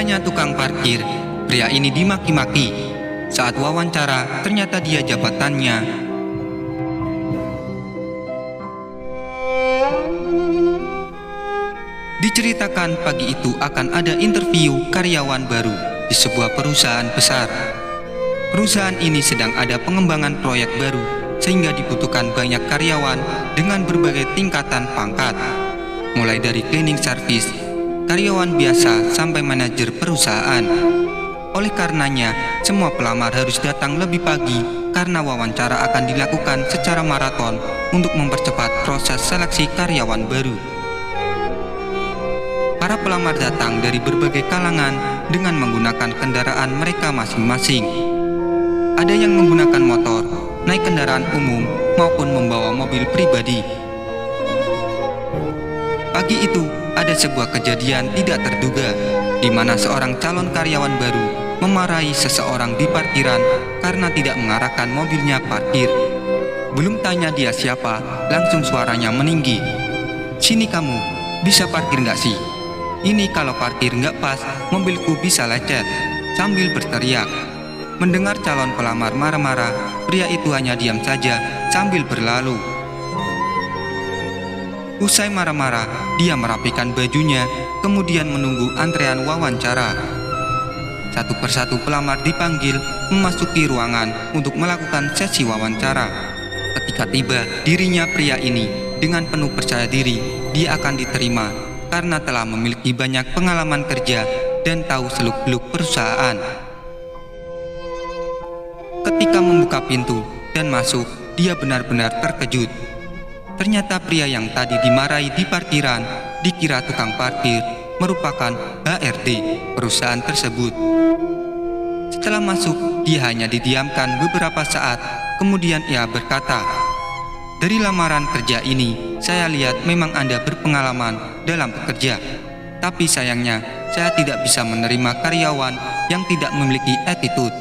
Dikiranya tukang parkir, pria ini dimaki-maki. Saat wawancara, ternyata dia jabatannya. Diceritakan pagi itu akan ada interview karyawan baru di sebuah perusahaan besar. Perusahaan ini sedang ada pengembangan proyek baru, sehingga dibutuhkan banyak karyawan dengan berbagai tingkatan pangkat, mulai dari cleaning service, karyawan biasa, sampai manajer perusahaan. Oleh karenanya, semua pelamar harus datang lebih pagi karena wawancara akan dilakukan secara maraton untuk mempercepat proses seleksi karyawan baru. Para pelamar datang dari berbagai kalangan dengan menggunakan kendaraan mereka masing-masing. Ada yang menggunakan motor, naik kendaraan umum, maupun membawa mobil pribadi. Pagi itu, ada sebuah kejadian tidak terduga, di mana seorang calon karyawan baru memarahi seseorang di parkiran karena tidak mengarahkan mobilnya parkir. Belum tanya dia siapa, langsung suaranya meninggi. "Sini kamu, bisa parkir nggak sih? Ini kalau parkir nggak pas, mobilku bisa lecet," sambil berteriak. Mendengar calon pelamar marah-marah, pria itu hanya diam saja sambil berlalu. Usai marah-marah, dia merapikan bajunya, kemudian menunggu antrean wawancara. Satu persatu pelamar dipanggil memasuki ruangan untuk melakukan sesi wawancara. Ketika tiba dirinya pria ini, dengan penuh percaya diri, dia akan diterima karena telah memiliki banyak pengalaman kerja dan tahu seluk-beluk perusahaan. Ketika membuka pintu dan masuk, dia benar-benar terkejut. Ternyata pria yang tadi dimarahi di parkiran, dikira tukang parkir, merupakan HRD perusahaan tersebut. Setelah masuk, dia hanya didiamkan beberapa saat, kemudian ia berkata, "Dari lamaran kerja ini, saya lihat memang Anda berpengalaman dalam bekerja. Tapi sayangnya, saya tidak bisa menerima karyawan yang tidak memiliki attitude."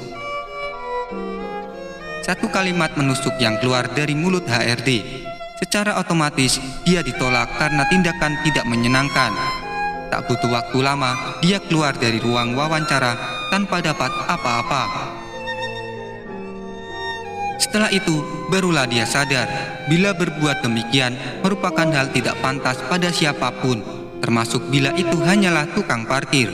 Satu kalimat menusuk yang keluar dari mulut HRD. Secara otomatis, dia ditolak karena tindakan tidak menyenangkan. Tak butuh waktu lama, dia keluar dari ruang wawancara tanpa dapat apa-apa. Setelah itu, barulah dia sadar bila berbuat demikian merupakan hal tidak pantas pada siapapun, termasuk bila itu hanyalah tukang parkir.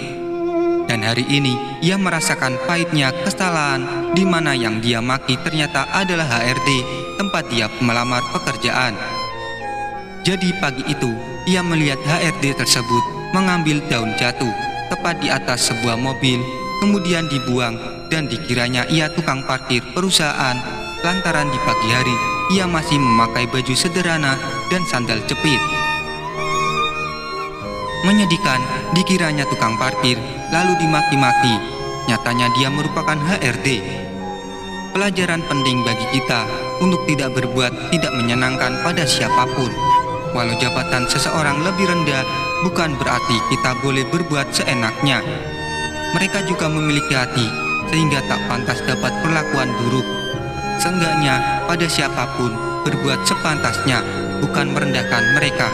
Dan hari ini, ia merasakan pahitnya kesalahan di mana yang dia maki ternyata adalah HRD tempat dia melamar pekerjaan. Jadi pagi itu, ia melihat HRD tersebut mengambil daun jatuh tepat di atas sebuah mobil, kemudian dibuang, dan dikiranya ia tukang parkir perusahaan lantaran di pagi hari ia masih memakai baju sederhana dan sandal jepit. Menyedihkan, dikiranya tukang parkir lalu dimaki-maki. Nyatanya dia merupakan HRD. Pelajaran penting bagi kita untuk tidak berbuat tidak menyenangkan pada siapapun. Walau jabatan seseorang lebih rendah, bukan berarti kita boleh berbuat seenaknya. Mereka juga memiliki hati, sehingga tak pantas dapat perlakuan buruk. Seenggaknya pada siapapun berbuat sepantasnya, bukan merendahkan mereka.